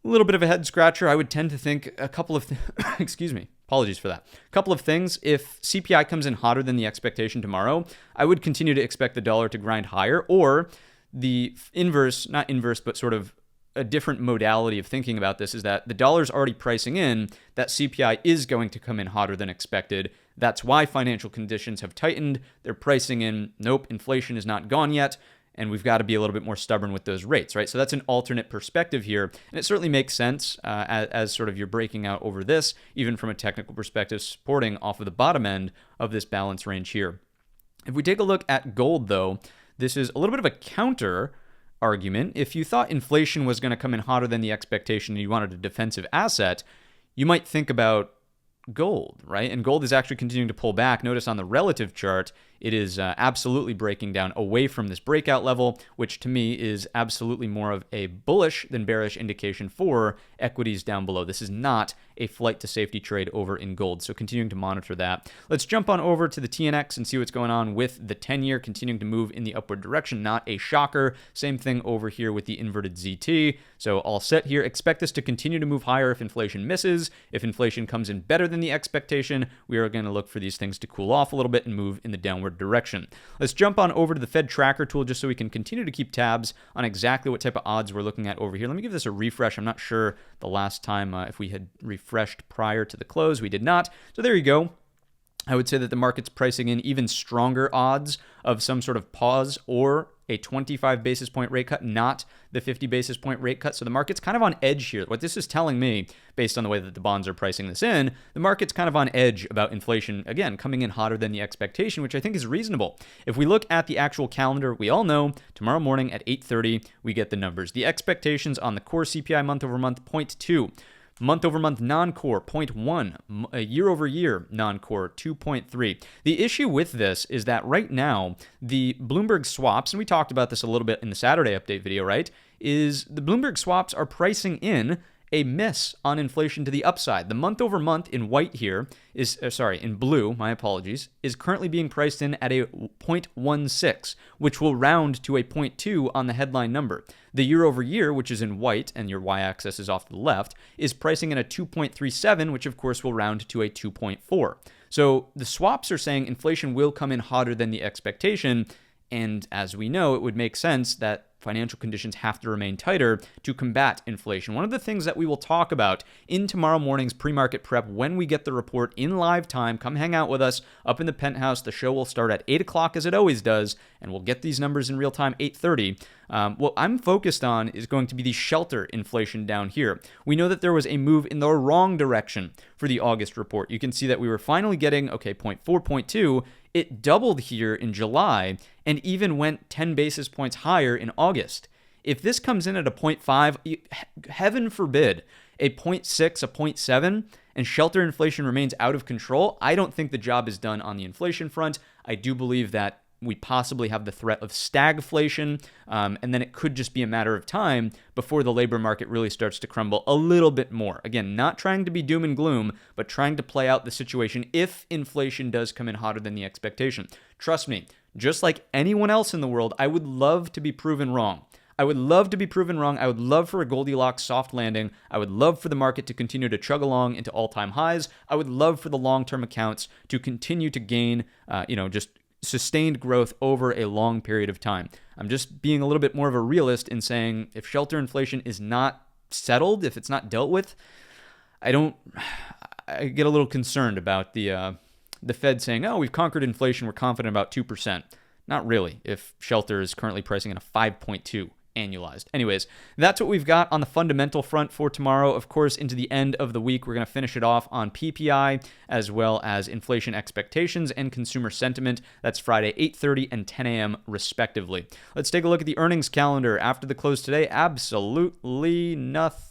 a little bit of a head scratcher. I would tend to think a couple of excuse me. Apologies for that. A couple of things. If CPI comes in hotter than the expectation tomorrow, I would continue to expect the dollar to grind higher, or the inverse, not inverse, but sort of a different modality of thinking about this is that the dollar's already pricing in that CPI is going to come in hotter than expected. That's why financial conditions have tightened. They're pricing in, nope, inflation is not gone yet, and we've got to be a little bit more stubborn with those rates, right? So that's an alternate perspective here, and it certainly makes sense as sort of you're breaking out over this, even from a technical perspective, supporting off of the bottom end of this balance range here. If we take a look at gold, though, this is a little bit of a counter argument. If you thought inflation was going to come in hotter than the expectation and you wanted a defensive asset, you might think about gold, right? And gold is actually continuing to pull back. Notice on the relative chart, it is absolutely breaking down away from this breakout level, which to me is absolutely more of a bullish than bearish indication for equities down below. This is not a flight to safety trade over in gold, so continuing to monitor that. Let's jump on over to the TNX and see what's going on with the 10-year continuing to move in the upward direction. Not a shocker. Same thing over here with the inverted ZT. So all set here. Expect this to continue to move higher if inflation misses. If inflation comes in better than the expectation, we are going to look for these things to cool off a little bit and move in the downward direction. Let's jump on over to the Fed tracker tool just so we can continue to keep tabs on exactly what type of odds we're looking at over here. Let me give this a refresh. I'm not sure the last time if we had refreshed prior to the close. We did not. So there you go. I would say that the market's pricing in even stronger odds of some sort of pause or a 25 basis point rate cut, not the 50 basis point rate cut. So the market's kind of on edge here. What this is telling me, based on the way that the bonds are pricing this in, the market's kind of on edge about inflation, again, coming in hotter than the expectation, which I think is reasonable. If we look at the actual calendar, we all know tomorrow morning at 8:30, we get the numbers. The expectations on the core CPI month over month, 0.2. Month-over-month non-core, 0.1. Year-over-year non-core, 2.3. The issue with this is that right now, the Bloomberg swaps, and we talked about this a little bit in the Saturday update video, right, is the Bloomberg swaps are pricing in a miss on inflation to the upside. The month over month in white here is, in blue, my apologies, is currently being priced in at a 0.16, which will round to a 0.2 on the headline number. The year over year, which is in white, and your y-axis is off to the left, is pricing in a 2.37, which of course will round to a 2.4. So the swaps are saying inflation will come in hotter than the expectation, and as we know, it would make sense that financial conditions have to remain tighter to combat inflation. One of the things that we will talk about in tomorrow morning's pre-market prep when we get the report in live time, come hang out with us up in the penthouse. The show will start at 8 o'clock as it always does, and we'll get these numbers in real time, 8:30. What I'm focused on is going to be the shelter inflation down here. We know that there was a move in the wrong direction for the August report. You can see that we were finally getting, 0.4, 0.2. It doubled here in July and even went 10 basis points higher in August. If this comes in at a 0.5, heaven forbid, a 0.6, a 0.7, and shelter inflation remains out of control, I don't think the job is done on the inflation front. I do believe that we possibly have the threat of stagflation, and then it could just be a matter of time before the labor market really starts to crumble a little bit more. Again, not trying to be doom and gloom, but trying to play out the situation if inflation does come in hotter than the expectation. Trust me, just like anyone else in the world, I would love to be proven wrong. I would love to be proven wrong. I would love for a Goldilocks soft landing. I would love for the market to continue to chug along into all-time highs. I would love for the long-term accounts to continue to gain, just sustained growth over a long period of time. I'm just being a little bit more of a realist in saying if shelter inflation is not settled, if it's not dealt with, I get a little concerned about the Fed saying, oh, we've conquered inflation, we're confident about 2%. Not really, if shelter is currently pricing in a 5.2 annualized. Anyways, that's what we've got on the fundamental front for tomorrow. Of course, into the end of the week, we're going to finish it off on PPI as well as inflation expectations and consumer sentiment. That's Friday, 8:30 and 10 a.m. respectively. Let's take a look at the earnings calendar. After the close today, absolutely nothing.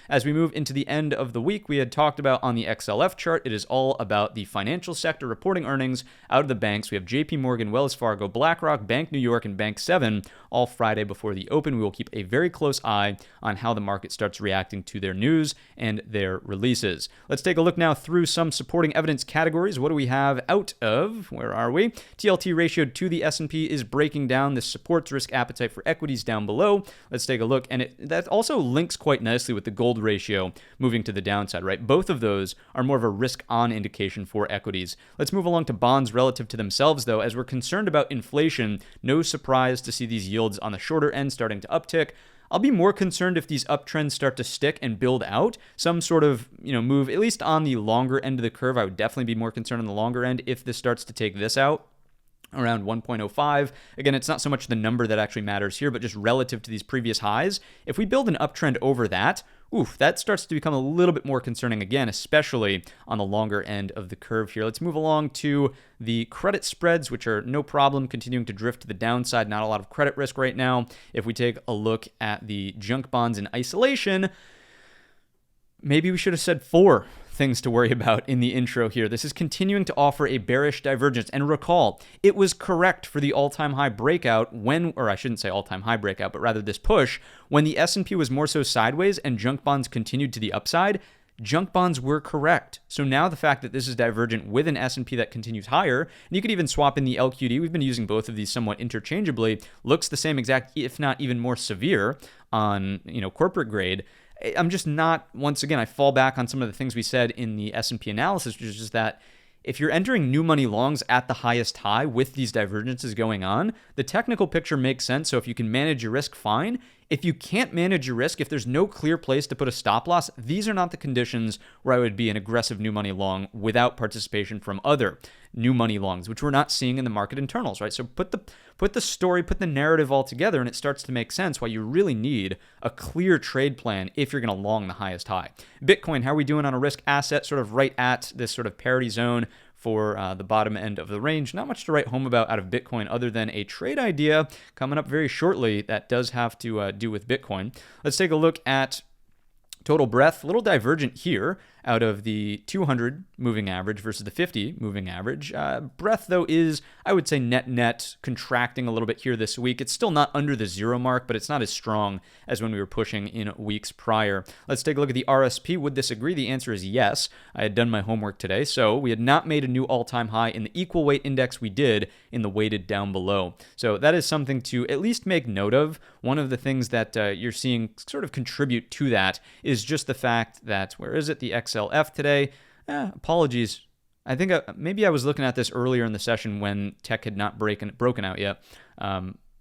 As we move into the end of the week, we had talked about on the XLF chart, it is all about the financial sector reporting earnings out of the banks. We have JP Morgan, Wells Fargo, BlackRock, Bank New York, and Bank 7 all Friday before the open. We will keep a very close eye on how the market starts reacting to their news and their releases. Let's take a look now through some supporting evidence categories. What do we have out of, where are we? TLT ratio to the S&P is breaking down. This supports risk appetite for equities down below. Let's take a look, and that also links quite nicely with the gold ratio moving to the downside, right? Both of those are more of a risk-on indication for equities. Let's move along to bonds relative to themselves, though. As we're concerned about inflation, no surprise to see these yields on the shorter end starting to uptick. I'll be more concerned if these uptrends start to stick and build out some sort of, move, at least on the longer end of the curve. I would definitely be more concerned on the longer end if this starts to take this out around 1.05. Again, it's not so much the number that actually matters here, but just relative to these previous highs. If we build an uptrend over that, that starts to become a little bit more concerning again, especially on the longer end of the curve here. Let's move along to the credit spreads, which are no problem continuing to drift to the downside. Not a lot of credit risk right now. If we take a look at the junk bonds in isolation, maybe we should have said 4 things to worry about in the intro here. This is continuing to offer a bearish divergence. And recall, it was correct for the all-time high breakout or I shouldn't say all-time high breakout, but rather this push, when the S&P was more so sideways and junk bonds continued to the upside. Junk bonds were correct. So now the fact that this is divergent with an S&P that continues higher, and you could even swap in the LQD, we've been using both of these somewhat interchangeably, looks the same exact, if not even more severe on, corporate grade. I'm just not, once again, I fall back on some of the things we said in the S&P analysis, which is just that if you're entering new money longs at the highest high with these divergences going on, the technical picture makes sense. So if you can manage your risk, fine. If you can't manage your risk, if there's no clear place to put a stop loss, these are not the conditions where I would be an aggressive new money long without participation from other new money longs, which we're not seeing in the market internals, right? So put the story, put the narrative all together, and it starts to make sense why you really need a clear trade plan if you're going to long the highest high. Bitcoin, how are we doing on a risk asset, sort of right at this sort of parity zone for the bottom end of the range? Not much to write home about out of Bitcoin other than a trade idea coming up very shortly that does have to do with Bitcoin. Let's take a look at total breadth, a little divergent here. out of the 200 moving average versus the 50 moving average. Breadth, though, is, I would say, net contracting a little bit here this week. It's still not under the zero mark, but it's not as strong as when we were pushing in weeks prior. Let's take a look at the RSP. Would this agree? The answer is yes. I had done my homework today. So we had not made a new all-time high in the equal weight index. We did in the weighted down below. So that is something to at least make note of. One of the things that you're seeing sort of contribute to that is just the fact that, where is it? The XLF today. Apologies. I think maybe I was looking at this earlier in the session when tech had not broken out yet.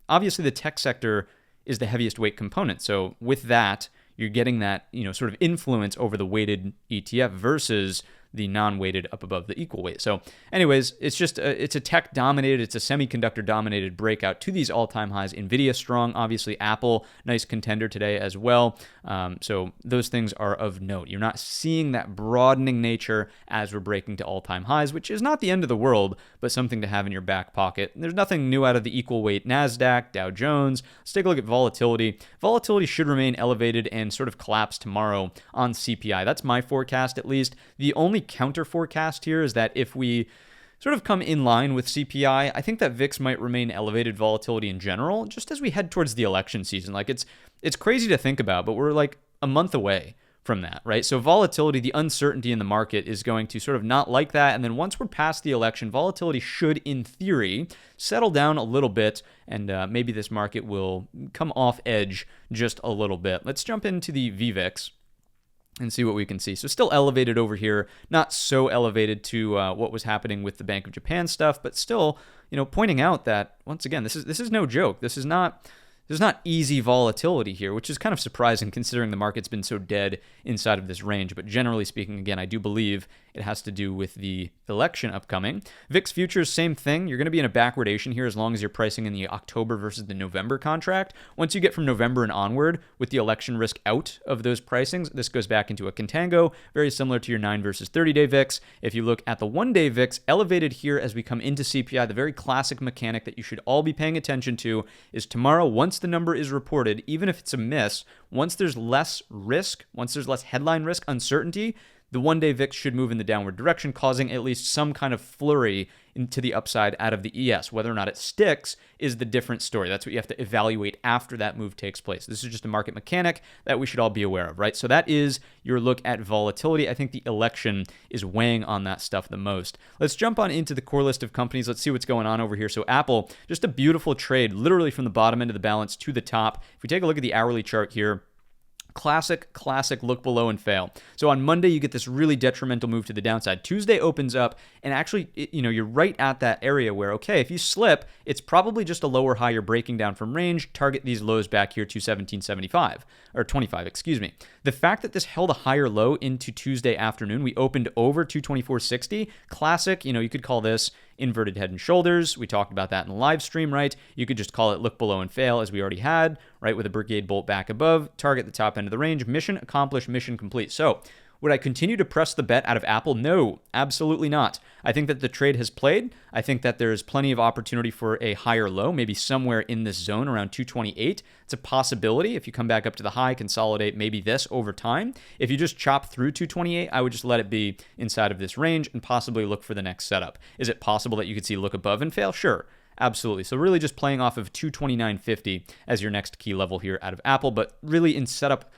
Obviously, the tech sector is the heaviest weight component. So with that, you're getting that, sort of influence over the weighted ETF versus the non-weighted up above the equal weight. So anyways, it's just it's a tech dominated, it's a semiconductor dominated breakout to these all-time highs. NVIDIA strong, obviously Apple, nice contender today as well. So those things are of note. You're not seeing that broadening nature as we're breaking to all-time highs, which is not the end of the world, but something to have in your back pocket. There's nothing new out of the equal weight NASDAQ, Dow Jones. Let's take a look at volatility. Volatility should remain elevated and sort of collapse tomorrow on CPI. That's my forecast, at least. The only counter forecast here is that if we sort of come in line with CPI, I think that VIX might remain elevated volatility in general, just as we head towards the election season. Like it's crazy to think about, but we're like a month away from that, right? So volatility, the uncertainty in the market is going to sort of not like that. And then once we're past the election, volatility should, in theory, settle down a little bit, and maybe this market will come off edge just a little bit. Let's jump into the VVIX and see what we can see. So still elevated over here, not so elevated to what was happening with the Bank of Japan stuff, but still, pointing out that once again, this is no joke. There's not easy volatility here, which is kind of surprising considering the market's been so dead inside of this range. But generally speaking, again, I do believe it has to do with the election upcoming. VIX futures, same thing. You're going to be in a backwardation here as long as you're pricing in the October versus the November contract. Once you get from November and onward with the election risk out of those pricings, this goes back into a contango, very similar to your 9 versus 30-day VIX. If you look at the one-day VIX, elevated here as we come into CPI, the very classic mechanic that you should all be paying attention to is tomorrow, once the number is reported, even if it's a miss, once there's less risk, once there's less headline risk, uncertainty, the one-day VIX should move in the downward direction, causing at least some kind of flurry into the upside out of the ES. Whether or not it sticks is the different story. That's what you have to evaluate after that move takes place. This is just a market mechanic that we should all be aware of, right? So that is your look at volatility. I think the election is weighing on that stuff the most. Let's jump on into the core list of companies. Let's see what's going on over here. So Apple, just a beautiful trade, literally from the bottom end of the balance to the top. If we take a look at the hourly chart here, classic look below and fail. So on Monday, you get this really detrimental move to the downside. Tuesday opens up, and actually, you're right at that area where, okay, if you slip, it's probably just a lower high you're breaking down from range. Target these lows back here, 217.75, or 25, excuse me. The fact that this held a higher low into Tuesday afternoon, we opened over 224.60, classic, you could call this inverted head and shoulders. We talked about that in the live stream, right? You could just call it look below and fail, as we already had, right? With a Brigade bolt back above, target the top end of the range, mission accomplished, mission complete. So would I continue to press the bet out of Apple? No, absolutely not. I think that the trade has played. I think that there's plenty of opportunity for a higher low, maybe somewhere in this zone around 228. It's a possibility. If you come back up to the high, consolidate maybe this over time. If you just chop through 228, I would just let it be inside of this range and possibly look for the next setup. Is it possible that you could see look above and fail? Sure. Absolutely. So really just playing off of 229.50 as your next key level here out of Apple, but really in setup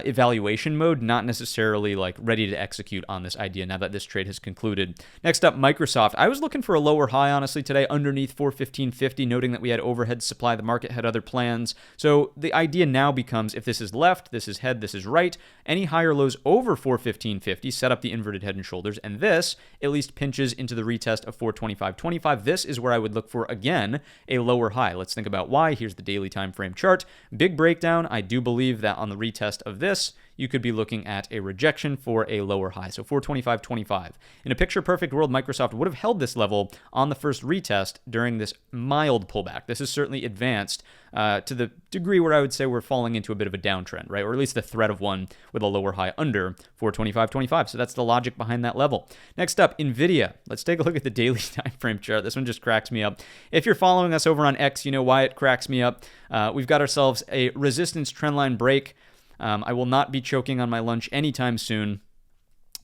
evaluation mode, not necessarily like ready to execute on this idea now that this trade has concluded. Next up, Microsoft. I was looking for a lower high, honestly, today underneath 415.50, noting that we had overhead supply. The market had other plans. So the idea now becomes if this is left, this is head, this is right, any higher lows over 415.50 set up the inverted head and shoulders, and this at least pinches into the retest of 425.25. This is where I would look for, again, a lower high. Let's think about why. Here's the daily time frame chart. Big breakdown. I do believe that on the retest of this, you could be looking at a rejection for a lower high. So 425.25. In a picture perfect world, Microsoft would have held this level on the first retest during this mild pullback. This is certainly advanced to the degree where I would say we're falling into a bit of a downtrend, right? Or at least the threat of one with a lower high under 425.25. So that's the logic behind that level. Next up, NVIDIA. Let's take a look at the daily time frame chart. This one just cracks me up. If you're following us over on X, you know why it cracks me up. We've got ourselves a resistance trendline break. I will not be choking on my lunch anytime soon.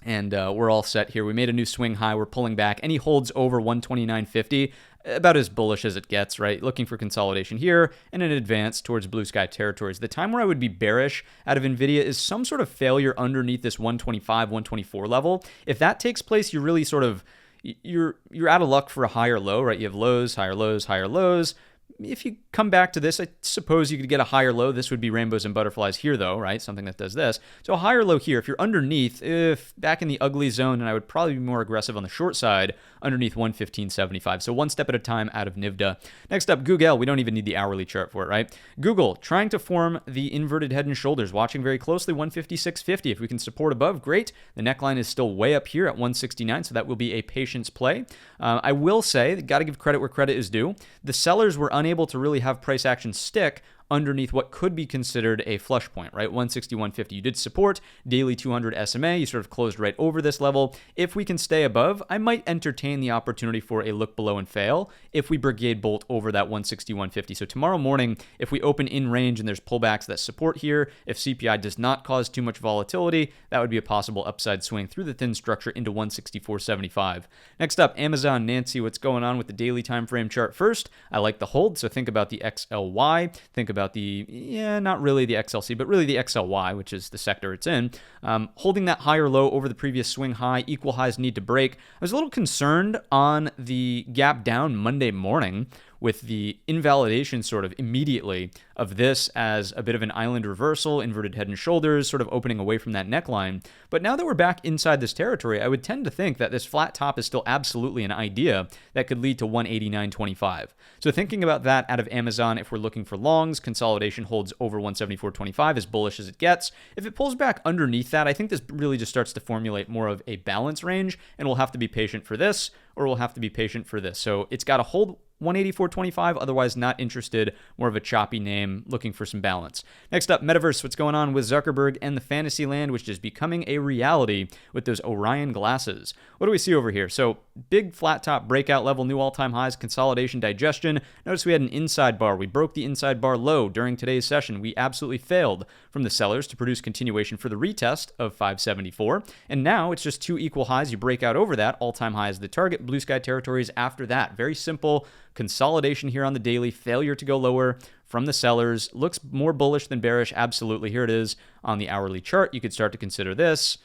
And we're all set here. We made a new swing high. We're pulling back. Any holds over 129.50, about as bullish as it gets, right? Looking for consolidation here and an advance towards blue sky territories. The time where I would be bearish out of NVIDIA is some sort of failure underneath this 125, 124 level. If that takes place, you're really sort of, you're out of luck for a higher low, right? You have lows, higher lows, higher lows. If you come back to this, I suppose you could get a higher low. This would be rainbows and butterflies here, though, right? Something that does this. So a higher low here. If you're underneath, if back in the ugly zone, and I would probably be more aggressive on the short side, underneath 115.75. So one step at a time out of NVDA. Next up, Google. We don't even need the hourly chart for it, right? Google, trying to form the inverted head and shoulders, watching very closely, 156.50. If we can support above, great. The neckline is still way up here at 169, so that will be a patience play. I will say, got to give credit where credit is due. The sellers were unable to really have price action stick underneath what could be considered a flush point, right? 161.50. You did support daily 200 SMA. You sort of closed right over this level. If we can stay above, I might entertain the opportunity for a look below and fail if we brigade bolt over that 161.50. So tomorrow morning, if we open in range and there's pullbacks that support here, if CPI does not cause too much volatility, that would be a possible upside swing through the thin structure into 164.75. Next up, Amazon. Nancy, what's going on with the daily time frame chart first? I like the hold, so think about the XLY. Think about not really the XLC, but really the XLY, which is the sector it's in. Holding that higher low over the previous swing high, equal highs need to break. I was a little concerned on the gap down Monday morning with the invalidation sort of immediately of this as a bit of an island reversal, inverted head and shoulders, sort of opening away from that neckline. But now that we're back inside this territory, I would tend to think that this flat top is still absolutely an idea that could lead to 189.25. So thinking about that out of Amazon, if we're looking for longs, consolidation holds over 174.25, as bullish as it gets. If it pulls back underneath that, I think this really just starts to formulate more of a balance range, and we'll have to be patient for this, or we'll have to be patient for this. So it's got to hold 184.25, otherwise not interested, more of a choppy name, looking for some balance. Next up, Metaverse, what's going on with Zuckerberg and the fantasy land, which is becoming a reality with those Orion glasses. What do we see over here? So big flat top breakout level, new all-time highs, consolidation, digestion. Notice we had an inside bar. We broke the inside bar low during today's session. We absolutely failed from the sellers to produce continuation for the retest of 574. And now it's just two equal highs. You break out over that. All-time high is the target. Blue sky territories after that. Very simple. Consolidation here on the daily, failure to go lower from the sellers. Looks more bullish than bearish. Absolutely. Here it is on the hourly chart. You could start to consider this.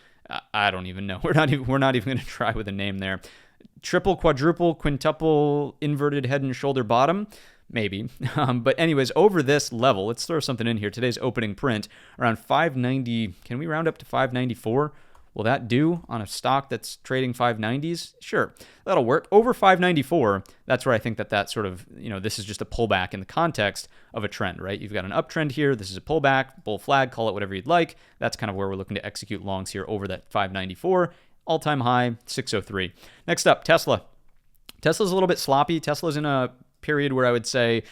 I don't even know. We're not even going to try with a name there. Triple, quadruple, quintuple, inverted head and shoulder bottom. Maybe. But anyways, over this level, let's throw something in here. Today's opening print around 590. Can we round up to 594? Will that do on a stock that's trading 590s? Sure, that'll work. Over 594, that's where I think that sort of, this is just a pullback in the context of a trend, right? You've got an uptrend here. This is a pullback, bull flag, call it whatever you'd like. That's kind of where we're looking to execute longs here over that 594. All-time high, 603. Next up, Tesla. Tesla's a little bit sloppy. Tesla's in a period where I would say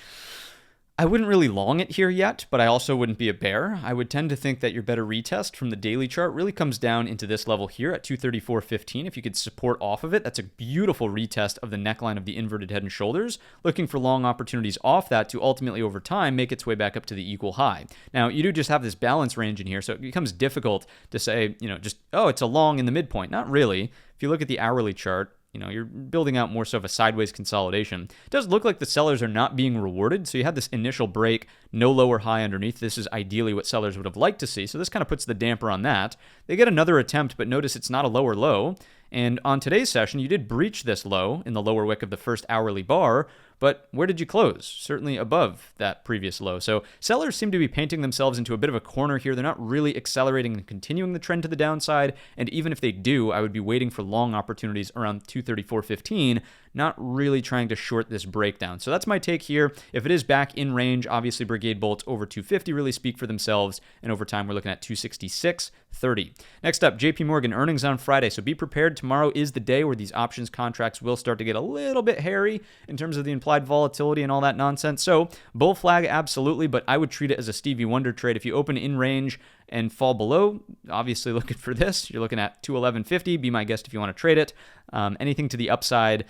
I wouldn't really long it here yet, but I also wouldn't be a bear. I would tend to think that your better retest from the daily chart really comes down into this level here at 234.15. If you could support off of it, that's a beautiful retest of the neckline of the inverted head and shoulders. Looking for long opportunities off that to ultimately over time make its way back up to the equal high. Now, you do just have this balance range in here, so it becomes difficult to say, it's a long in the midpoint. Not really. If you look at the hourly chart, you're building out more so of a sideways consolidation. It does look like the sellers are not being rewarded. So you had this initial break, no lower high underneath. This is ideally what sellers would have liked to see. So this kind of puts the damper on that. They get another attempt, but notice it's not a lower low. And on today's session, you did breach this low in the lower wick of the first hourly bar, but where did you close? Certainly above that previous low. So sellers seem to be painting themselves into a bit of a corner here. They're not really accelerating and continuing the trend to the downside. And even if they do, I would be waiting for long opportunities around 234.15, not really trying to short this breakdown. So that's my take here. If it is back in range, obviously Brigade bolts over 250 really speak for themselves. And over time, we're looking at 266.30. Next up, JP Morgan earnings on Friday. So be prepared. Tomorrow is the day where these options contracts will start to get a little bit hairy in terms of the implied volatility and all that nonsense. So bull flag, absolutely, but I would treat it as a Stevie Wonder trade. If you open in range and fall below, obviously looking for this. You're looking at 211.50. Be my guest if you want to trade it. Anything to the upside,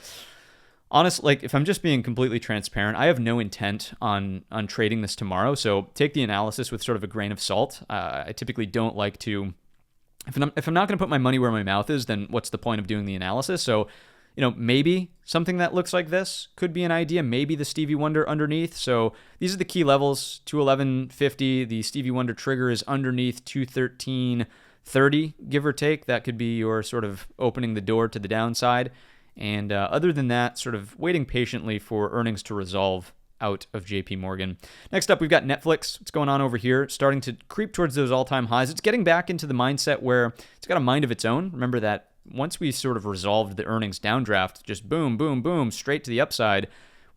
Honestly, like if I'm just being completely transparent, I have no intent on trading this tomorrow. So take the analysis with sort of a grain of salt. I typically don't like to. If I'm not going to put my money where my mouth is, then what's the point of doing the analysis? So, maybe something that looks like this could be an idea. Maybe the Stevie Wonder underneath. So these are the key levels: 211.50. The Stevie Wonder trigger is underneath 213.30, give or take. That could be your sort of opening the door to the downside. And other than that, sort of waiting patiently for earnings to resolve out of JP Morgan. Next up, we've got Netflix. What's going on over here? Starting to creep towards those all-time highs. It's getting back into the mindset where it's got a mind of its own. Remember that once we sort of resolved the earnings downdraft, just boom, boom, boom, straight to the upside,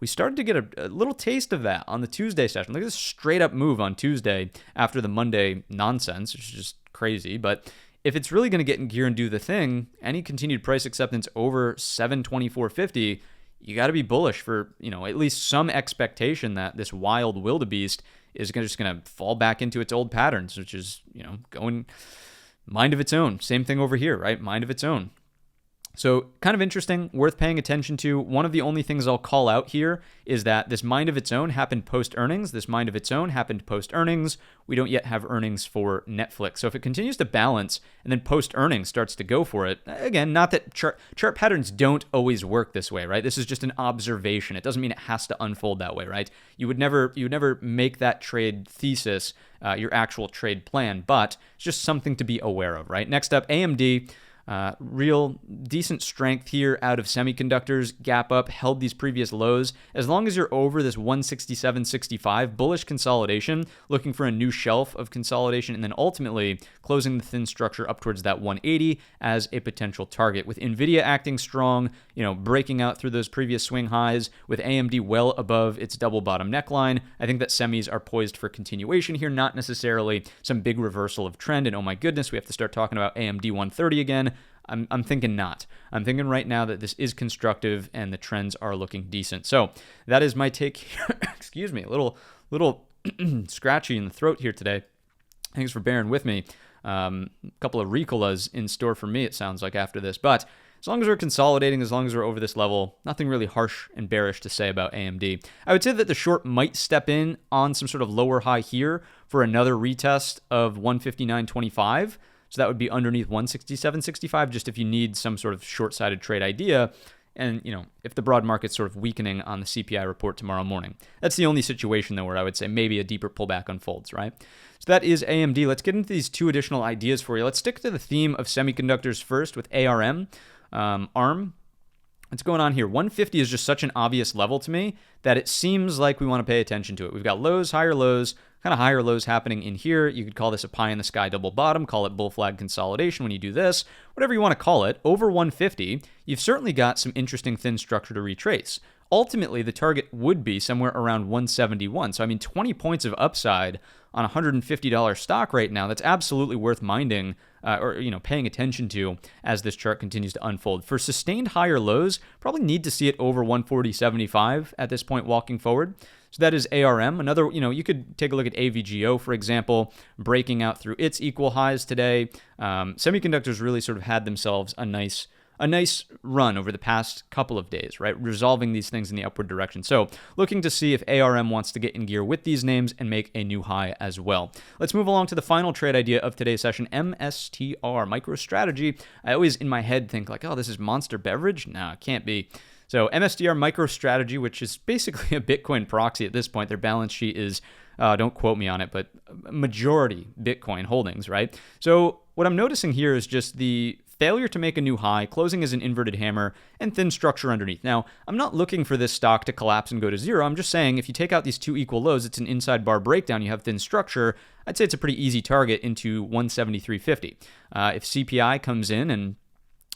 we started to get a little taste of that on the Tuesday session. Look at this straight up move on Tuesday after the Monday nonsense, which is just crazy. But if it's really going to get in gear and do the thing, any continued price acceptance over 724.50, you got to be bullish for, at least some expectation that this wild wildebeest is just going to fall back into its old patterns, which is, going mind of its own. Same thing over here, right? Mind of its own. So kind of interesting, worth paying attention to. One of the only things I'll call out here is that this mind of its own happened post-earnings. This mind of its own happened post-earnings. We don't yet have earnings for Netflix. So if it continues to balance and then post-earnings starts to go for it, again, not that chart patterns don't always work this way, right? This is just an observation. It doesn't mean it has to unfold that way, right? You would never make that trade thesis your actual trade plan, but it's just something to be aware of, right? Next up, AMD. Real decent strength here out of semiconductors. Gap up, held these previous lows. As long as you're over this 167.65, bullish consolidation, looking for a new shelf of consolidation, and then ultimately closing the thin structure up towards that 180 as a potential target. With NVIDIA acting strong, breaking out through those previous swing highs, with AMD well above its double bottom neckline, I think that semis are poised for continuation here, not necessarily some big reversal of trend. And oh my goodness, we have to start talking about AMD 130 again. I'm thinking not. I'm thinking right now that this is constructive and the trends are looking decent. So that is my take here. Excuse me, a little scratchy in the throat here today. Thanks for bearing with me. A couple of Ricolas in store for me, it sounds like, after this. But as long as we're consolidating, as long as we're over this level, nothing really harsh and bearish to say about AMD. I would say that the short might step in on some sort of lower high here for another retest of 159.25. So that would be underneath 167.65, just if you need some sort of short-sided trade idea. And, if the broad market's sort of weakening on the CPI report tomorrow morning. That's the only situation, though, where I would say maybe a deeper pullback unfolds, right? So that is AMD. Let's get into these two additional ideas for you. Let's stick to the theme of semiconductors first with ARM. ARM. What's going on here? 150 is just such an obvious level to me that it seems like we want to pay attention to it. We've got lows, higher lows, kind of higher lows happening in here. You could call this a pie in the sky double bottom, call it bull flag consolidation when you do this, whatever you want to call it. Over 150, you've certainly got some interesting thin structure to retrace. Ultimately, the target would be somewhere around 171. So, 20 points of upside on a $150 stock right now, that's absolutely worth minding or paying attention to as this chart continues to unfold. For sustained higher lows, probably need to see it over 140.75 at this point walking forward. So that is ARM. Another, you could take a look at AVGO, for example, breaking out through its equal highs today. Semiconductors really sort of had themselves a nice run over the past couple of days, right? Resolving these things in the upward direction. So looking to see if ARM wants to get in gear with these names and make a new high as well. Let's move along to the final trade idea of today's session, MSTR, MicroStrategy. I always in my head think like, oh, this is Monster Beverage? No, it can't be. So MSTR MicroStrategy, which is basically a Bitcoin proxy at this point. Their balance sheet is, don't quote me on it, but majority Bitcoin holdings, right? So what I'm noticing here is just the failure to make a new high, closing as an inverted hammer, and thin structure underneath. Now, I'm not looking for this stock to collapse and go to zero. I'm just saying if you take out these two equal lows, it's an inside bar breakdown, you have thin structure, I'd say it's a pretty easy target into 173.50. If CPI comes in and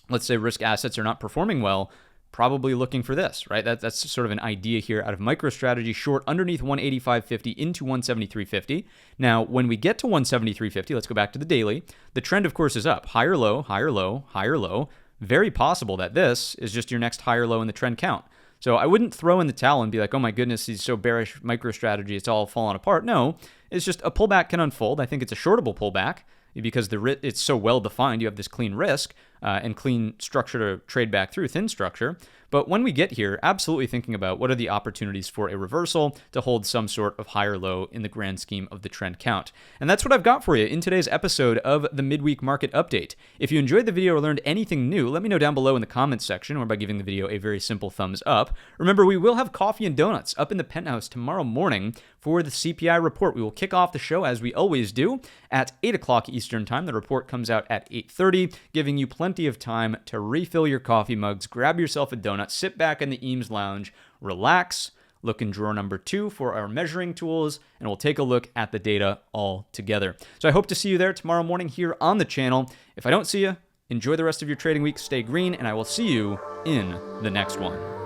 let's say risk assets are not performing well, probably looking for this, right? That's sort of an idea here out of MicroStrategy, short underneath 185.50 into 173.50. Now, when we get to 173.50, let's go back to the daily. The trend, of course, is up. Higher low, higher low, higher low. Very possible that this is just your next higher low in the trend count. So I wouldn't throw in the towel and be like, oh my goodness, he's so bearish, MicroStrategy, it's all falling apart. No, it's just a pullback can unfold. I think it's a shortable pullback because it's so well defined. You have this clean risk. and clean structure to trade back through, thin structure. But when we get here, absolutely thinking about what are the opportunities for a reversal to hold some sort of higher low in the grand scheme of the trend count. And that's what I've got for you in today's episode of the Midweek Market Update. If you enjoyed the video or learned anything new, let me know down below in the comments section or by giving the video a very simple thumbs up. Remember, we will have coffee and donuts up in the penthouse tomorrow morning for the CPI report. We will kick off the show as we always do at 8 o'clock Eastern time. The report comes out at 8:30, giving you plenty of time to refill your coffee mugs, grab yourself a donut, sit back in the Eames Lounge, relax, look in drawer number 2 for our measuring tools, and we'll take a look at the data all together. So I hope to see you there tomorrow morning here on the channel. If I don't see you, enjoy the rest of your trading week, stay green, and I will see you in the next one.